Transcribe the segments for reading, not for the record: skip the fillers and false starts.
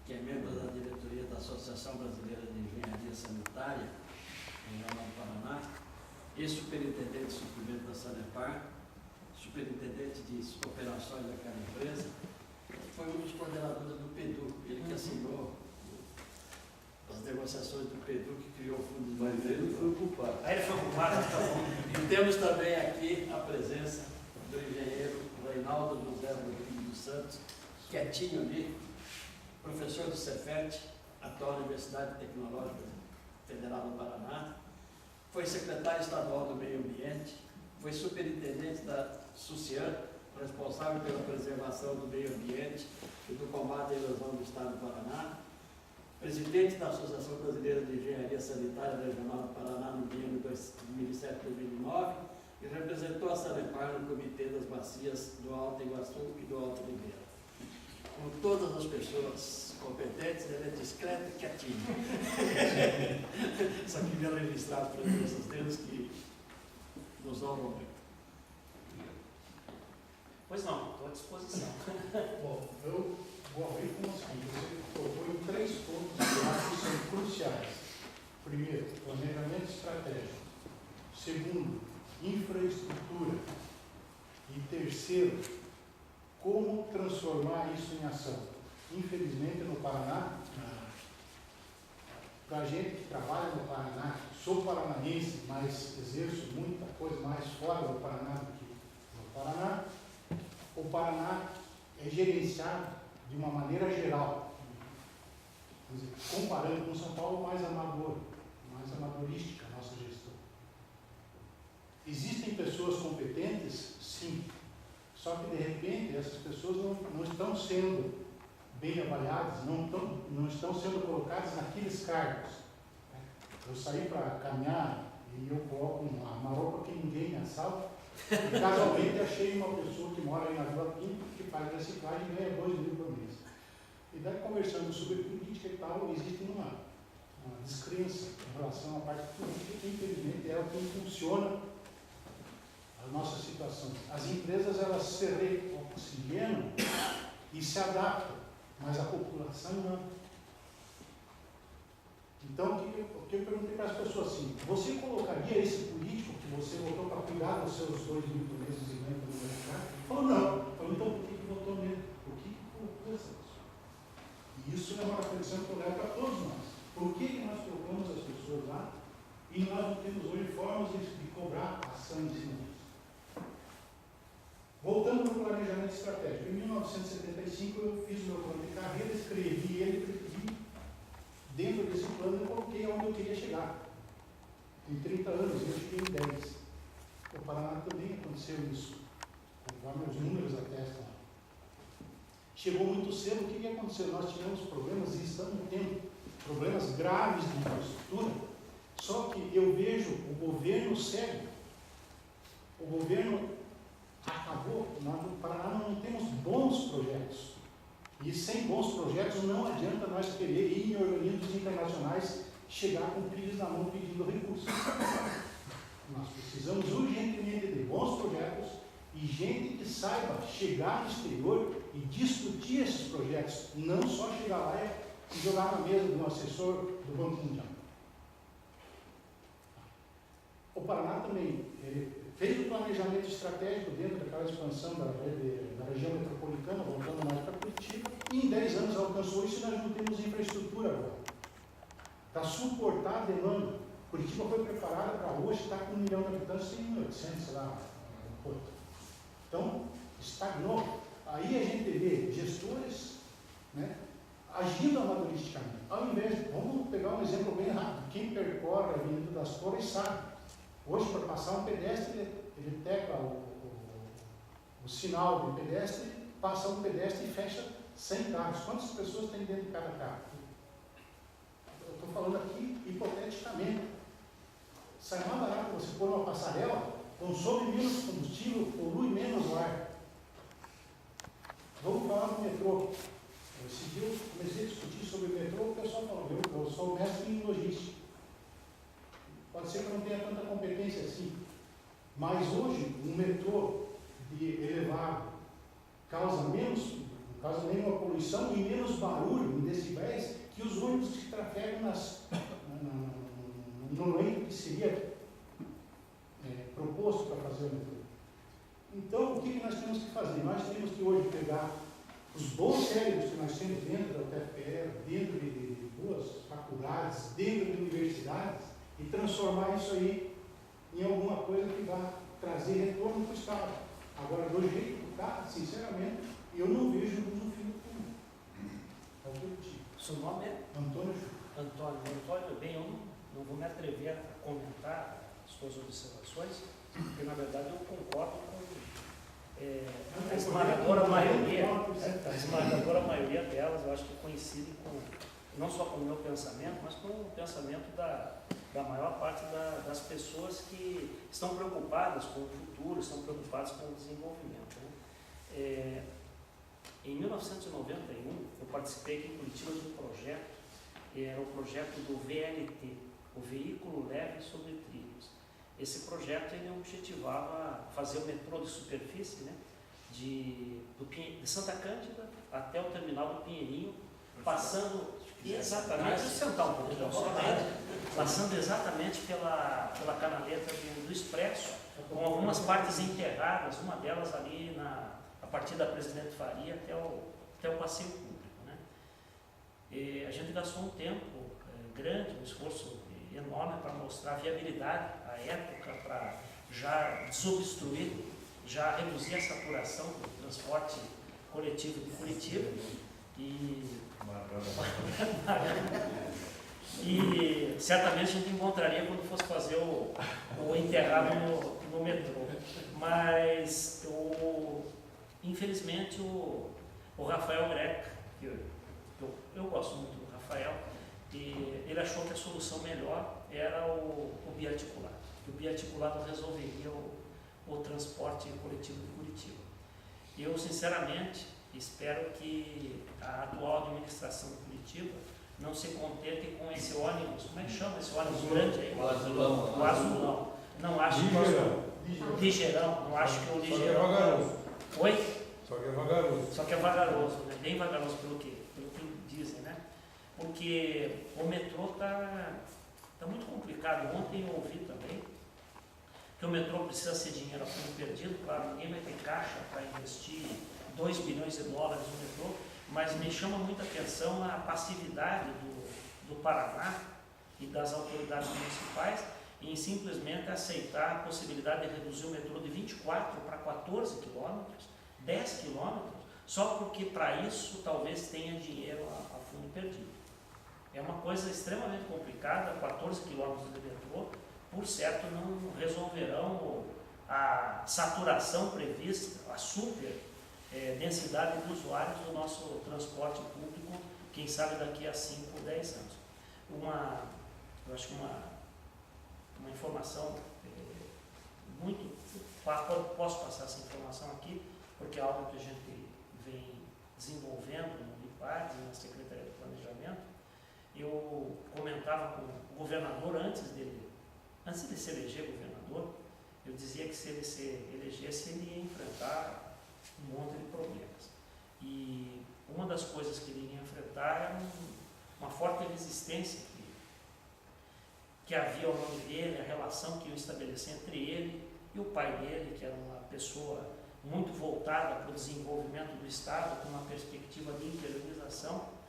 que é membro da diretoria da Associação Brasileira de Engenharia Sanitária, em Paraná, e superintendente de suprimento da Sanepar, superintendente de operações daquela empresa, foi um dos coordenadores do PEDU, ele que assinou as negociações do PEDU, que criou o Fundo de Mas ele foi culpado. Aí ele foi culpado, tá bom. E temos também aqui a presença do engenheiro Reinaldo José Rodrigues dos Santos, quietinho ali, professor do Cefet, atual Universidade Tecnológica Federal do Paraná, foi secretário estadual do Meio Ambiente, foi superintendente da SUCIAN, responsável pela preservação do meio ambiente e do combate à erosão do Estado do Paraná, presidente da Associação Brasileira de Engenharia Sanitária Regional do Paraná no biênio 2007-2009 e representou a Sanepar no Comitê das Bacias do Alto Iguaçu e do Alto Ribeira. Com todas as pessoas competentes, ele é discreto e quietinho. Só queria registrar as presenças deles que nos honram muito. Pois não, estou à disposição. Bom, eu vou abrir com o seguinte: você propõe 3 pontos que eu acho que são cruciais. Primeiro, planejamento estratégico. Segundo, infraestrutura. E terceiro, como transformar isso em ação. Infelizmente, no Paraná, para a gente que trabalha no Paraná, sou paranaense, mas exerço muita coisa mais fora do Paraná do que no Paraná, o Paraná é gerenciado de uma maneira geral. Quer dizer, comparando com São Paulo, mais amadorística a nossa gestão. Existem pessoas competentes? Sim. Só que, de repente, essas pessoas não estão sendo bem avaliadas, não estão sendo colocadas naqueles cargos. Eu saí para caminhar e eu coloco uma maropa que ninguém assalta. E casualmente achei uma pessoa que mora aí na Vila Pinto, que faz reciclagem e ganha 2 mil por mês. E daí, conversando sobre política e tal, existe uma descrença em relação à parte política, que infelizmente é o que impulsiona a nossa situação. As empresas, elas se reoxigenam e se adaptam, mas a população não. Então, o que eu perguntei para as pessoas assim: você colocaria esse político que você votou para cuidar dos seus 2 mil por mês e ganha para o mercado? Ele falou, não. Eu falei, então por que votou nele? Por que colocou essa pessoa? E isso é uma reflexão que eu levo para todos nós. Por que nós colocamos as pessoas lá e nós não temos hoje formas de cobrar ação em cima disso? Voltando para o planejamento estratégico, em 1975 eu fiz o meu plano de carreira, escrevi ele e dentro desse plano eu coloquei onde eu queria chegar. Em 30 anos eu cheguei em 10. No Paraná também aconteceu isso, conforme os números atestam. Chegou muito cedo, o que aconteceu? Nós tivemos problemas e estamos tendo problemas graves de infraestrutura, só que eu vejo o governo cego. O governo acabou, nós no Paraná não temos bons projetos. E sem bons projetos não adianta nós querer ir em organismos internacionais chegar com pilhas na mão pedindo recursos. Nós precisamos urgentemente de bons projetos e gente que saiba chegar no exterior e discutir esses projetos, não só chegar lá e jogar na mesa do assessor do Banco Mundial. O Paraná também fez o planejamento estratégico dentro daquela expansão da região metropolitana, voltando mais para Curitiba, e em 10 anos alcançou isso e nós não temos infraestrutura agora. Para suportar a demanda. Curitiba foi preparada para hoje estar com 1 milhão de habitantes, tem 1.800, sei lá, então, estagnou. Aí a gente vê gestores, né, agindo amadoristicamente. Ao invés de, vamos pegar um exemplo bem rápido, quem percorre a Avenida das Torres sabe. Hoje, para passar um pedestre, ele pega o sinal de pedestre, passa um pedestre e fecha 100 carros. Quantas pessoas tem dentro de cada carro? Eu estou falando aqui hipoteticamente. Sai mais barato você pôr uma passarela, consome menos combustível, polui menos o ar. Vamos falar do metrô. Esse dia eu comecei a discutir sobre o metrô, o pessoal falou, eu sou mestre em logística. Pode ser que eu não tenha tanta competência assim, mas hoje um metrô de elevado causa nenhuma poluição e menos barulho em decibéis no eixo que seria proposto para fazer o metrô. Então, o que nós temos que fazer? Nós temos que hoje pegar os bons cérebros que nós temos dentro da UTFPR, dentro de boas faculdades, dentro de universidades, e transformar isso aí em alguma coisa que vá trazer retorno para o Estado. Agora, do jeito que está, sinceramente, eu não vejo luz no fim do túnel. É o que eu digo. Seu nome é? Antônio Júlio. Antônio, bem, eu não vou me atrever a comentar as suas observações, porque na verdade eu concordo com a esmagadora maioria delas, eu acho que coincide com, não só com o meu pensamento, mas com o pensamento da maior parte das pessoas que estão preocupadas com o futuro, estão preocupadas com o desenvolvimento. Né? Em 1991, eu participei aqui em Curitiba de um projeto, era o projeto do VLT, o Veículo Leve sobre Trilhos. Esse projeto ele objetivava fazer o metrô de superfície, né, de Santa Cândida até o terminal do Pinheirinho, passando exatamente, passando exatamente pela canaleta do Expresso, com algumas partes enterradas, uma delas ali a partir da Presidente Faria até o passeio público. Né? E a gente gastou um tempo grande, um esforço enorme para mostrar a viabilidade à época, para já desobstruir, já reduzir a saturação do transporte coletivo de Curitiba. E certamente a gente encontraria quando fosse fazer o enterrado no metrô. Mas, infelizmente, o Rafael Greca, que eu gosto muito do Rafael, e ele achou que a solução melhor era o biarticulado. Que o biarticulado resolveria o transporte coletivo de Curitiba. Eu, sinceramente, espero que a atual administração de Curitiba não se contente com esse ônibus, como é que chama esse ônibus grande aí? O azulão. O azulão. Não acho que o ligeirão, não acho que o ligeirão. Só que é vagaroso. Oi? Só que é vagaroso. Só que é vagaroso, né? Bem vagaroso pelo que dizem, né? Porque o metrô está muito complicado. Ontem eu ouvi também que o metrô precisa ser dinheiro a fundo perdido. Claro, ninguém vai ter caixa para investir 2 bilhões de dólares no metrô, mas me chama muita atenção a passividade do Paraná e das autoridades municipais em simplesmente aceitar a possibilidade de reduzir o metrô de 24 para 14 quilômetros, 10 quilômetros, só porque para isso talvez tenha dinheiro a fundo perdido. É uma coisa extremamente complicada. 14 quilômetros de metrô, por certo, não resolverão a saturação prevista, a super densidade de usuários do nosso transporte público, quem sabe daqui a 5 ou 10 anos. Eu acho que uma informação posso passar essa informação aqui, porque é algo que a gente vem desenvolvendo no IPAD, na Secretaria de Planejamento. Eu comentava com o governador antes de se eleger governador, eu dizia que se ele se elegesse, ele ia enfrentar um monte de problemas. E uma das coisas que ele ia enfrentar era uma forte resistência que havia ao nome dele, a relação que ia estabelecer entre ele e o pai dele, que era uma pessoa muito voltada para o desenvolvimento do Estado, com uma perspectiva de interiorização.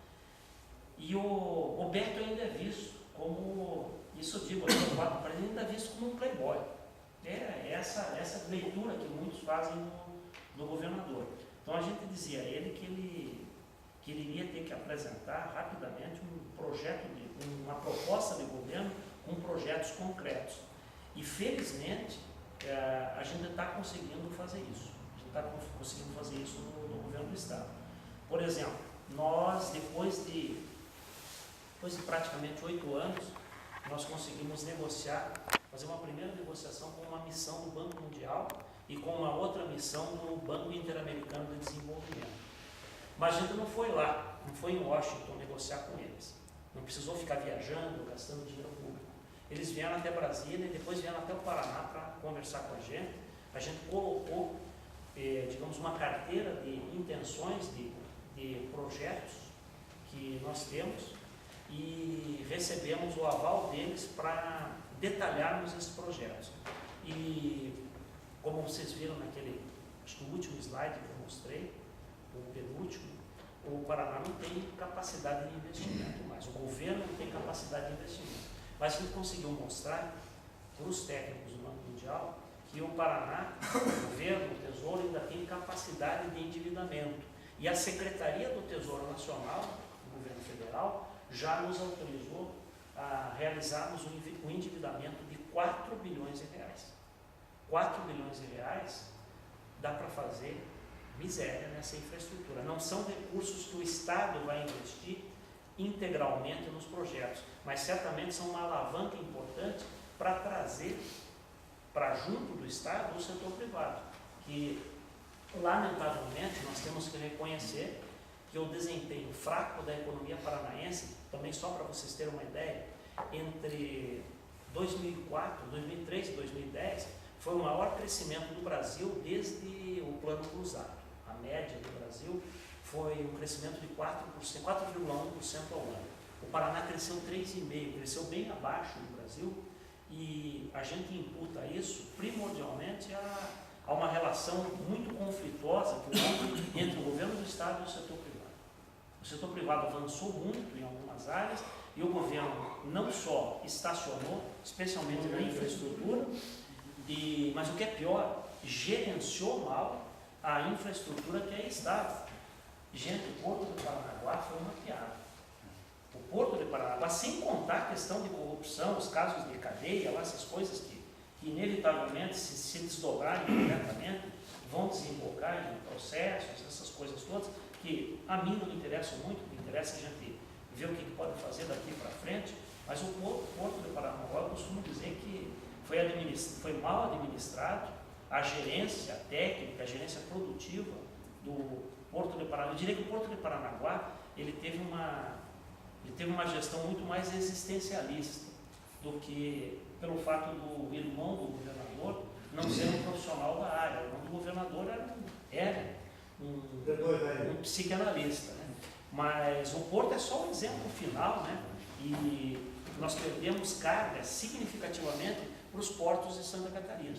E o Beto ainda é visto como, isso eu digo, ele ainda é visto como um playboy. É essa leitura que muitos fazem do governador. Então a gente dizia a ele que ele iria ter que apresentar rapidamente uma proposta de governo com projetos concretos. E felizmente a gente está conseguindo fazer isso. A gente está conseguindo fazer isso no governo do Estado. Por exemplo, nós depois de praticamente 8 anos, nós conseguimos fazer uma primeira negociação com uma missão do Banco Mundial e com uma outra missão do Banco Interamericano de Desenvolvimento. Mas a gente não foi lá, não foi em Washington negociar com eles. Não precisou ficar viajando, gastando dinheiro público. Eles vieram até Brasília e depois vieram até o Paraná para conversar com a gente. A gente colocou, digamos, uma carteira de intenções, de projetos que nós temos. e recebemos o aval deles para detalharmos esses projetos. E como vocês viram naquele, acho que o último slide que eu mostrei, o penúltimo, o Paraná não tem capacidade de investimento mais, o governo não tem capacidade de investimento. Mas a gente conseguiu mostrar para os técnicos do Banco Mundial que o Paraná, o governo, o Tesouro, ainda tem capacidade de endividamento. E a Secretaria do Tesouro Nacional, do governo federal, já nos autorizou a realizarmos um endividamento de 4 bilhões de reais. 4 bilhões de reais dá para fazer miséria nessa infraestrutura. Não são recursos que o Estado vai investir integralmente nos projetos, mas certamente são uma alavanca importante para trazer para junto do Estado o setor privado, que lamentavelmente nós temos que reconhecer que o desempenho fraco da economia paranaense, também só para vocês terem uma ideia, entre 2003 e 2010 foi o maior crescimento do Brasil desde o Plano Cruzado. A média do Brasil foi um crescimento de 4%, 4,1% ao ano. O Paraná cresceu 3,5%, cresceu bem abaixo do Brasil, e a gente imputa isso primordialmente a uma relação muito conflituosa que houve entre o governo do Estado e o setor privado. O setor privado avançou muito em algumas áreas e o governo não só estacionou, especialmente na infraestrutura, mas o que é pior, gerenciou mal a infraestrutura que aí estava. Gente, o Porto de Paranaguá foi uma piada. O Porto de Paranaguá, sem contar a questão de corrupção, os casos de cadeia, essas coisas que inevitavelmente, se desdobrarem diretamente, vão desembocar em processos, essas coisas todas, que a mim não me interessam muito, me interessa a gente ver o que pode fazer daqui para frente, mas o Porto de Paranaguá, eu costumo dizer que foi mal administrado, a gerência técnica, a gerência produtiva do Porto de Paranaguá. Eu diria que o Porto de Paranaguá ele teve uma gestão muito mais existencialista do que pelo fato do irmão do governador não ser um profissional da área. O irmão do governador era um psicanalista, né? Mas o Porto é só um exemplo final, né? E nós perdemos cargas significativamente para os portos de Santa Catarina.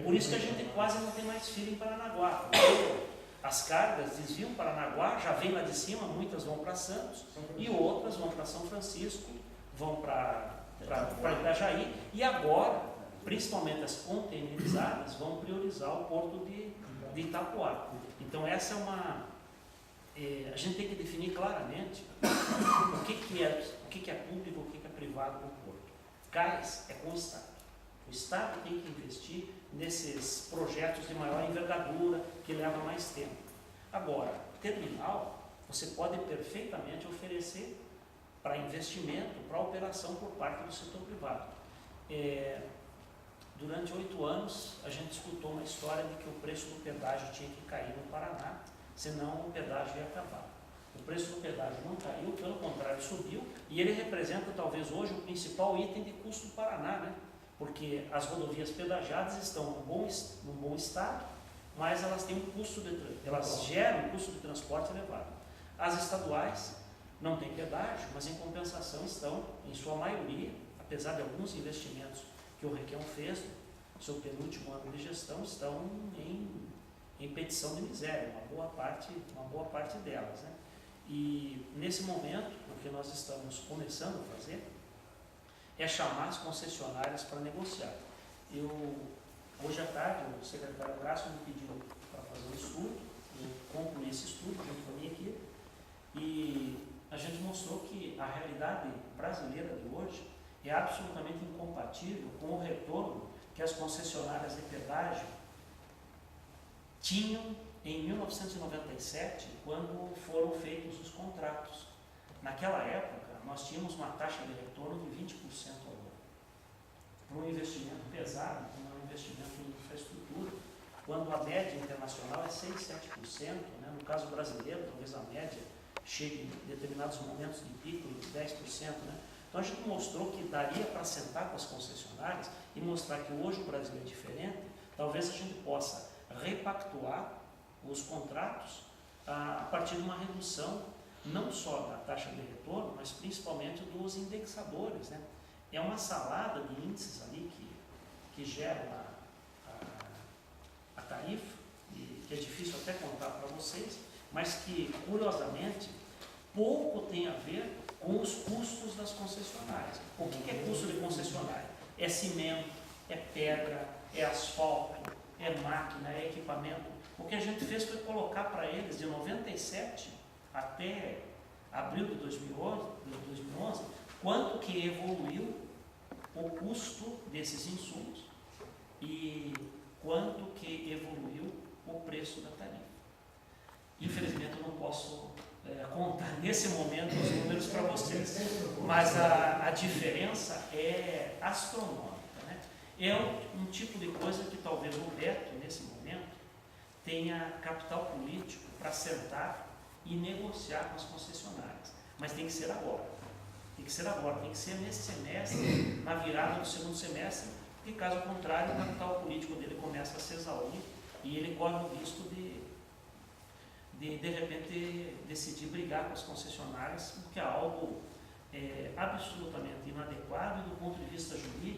Por isso que a gente quase não tem mais fila em Paranaguá. As cargas desviam para Paranaguá, já vem lá de cima, muitas vão para Santos e outras vão para São Francisco, vão para Itajaí, e agora, principalmente as containerizadas, vão priorizar o porto de Itapoá. Então essa é uma... a gente tem que definir claramente o que é público, o que é privado no porto. Cais é com o Estado. O Estado tem que investir nesses projetos de maior envergadura, que levam mais tempo. Agora, terminal, você pode perfeitamente oferecer para investimento, para operação por parte do setor privado. Durante 8 anos, a gente escutou uma história de que o preço do pedágio tinha que cair no Paraná, senão o pedágio ia acabar. O preço do pedágio não caiu, pelo contrário, subiu, e ele representa talvez hoje o principal item de custo do Paraná, né? Porque as rodovias pedagiadas estão num bom estado, mas elas têm elas geram um custo de transporte elevado. As estaduais não têm pedágio, mas em compensação estão, em sua maioria, apesar de alguns investimentos que o Requião fez no seu penúltimo ano de gestão, estão em petição de miséria, uma boa parte delas, né? E nesse momento, o que nós estamos começando a fazer é chamar as concessionárias para negociar. Hoje à tarde, o secretário Cássio me pediu para fazer um estudo, eu concluí esse estudo junto com a minha equipe, e a gente mostrou que a realidade brasileira de hoje é absolutamente incompatível com o retorno que as concessionárias de pedágio tinham em 1997, quando foram feitos os contratos. Naquela época, nós tínhamos uma taxa de retorno de 20% ao ano. Para um investimento pesado, como é um investimento em infraestrutura, quando a média internacional é 6, 7%, né? No caso brasileiro, talvez a média chegue em determinados momentos de pico de 10%. Né? Então a gente mostrou que daria para sentar com as concessionárias e mostrar que hoje o Brasil é diferente, talvez a gente possa repactuar os contratos a partir de uma redução não só da taxa de retorno, mas principalmente dos indexadores, né? É uma salada de índices ali que geram a tarifa, e que é difícil até contar para vocês, mas que, curiosamente, pouco tem a ver com os custos das concessionárias. O que é custo de concessionária? É cimento, é pedra, é asfalto, é máquina, é equipamento. O que a gente fez foi colocar para eles, de 97 até abril de 2011, quanto que evoluiu o custo desses insumos e quanto que evoluiu o preço da tarifa. Infelizmente eu não posso contar nesse momento os números para vocês, mas a diferença é astronômica, né? É um tipo de coisa que talvez o Beto, nesse momento, tenha capital político para sentar e negociar com as concessionárias, mas tem que ser agora. Tem que ser agora, tem que ser nesse semestre, na virada do segundo semestre, porque caso contrário o capital político dele começa a se exaurir e ele corre o risco de repente decidir brigar com as concessionárias, porque é algo absolutamente inadequado e do ponto de vista jurídico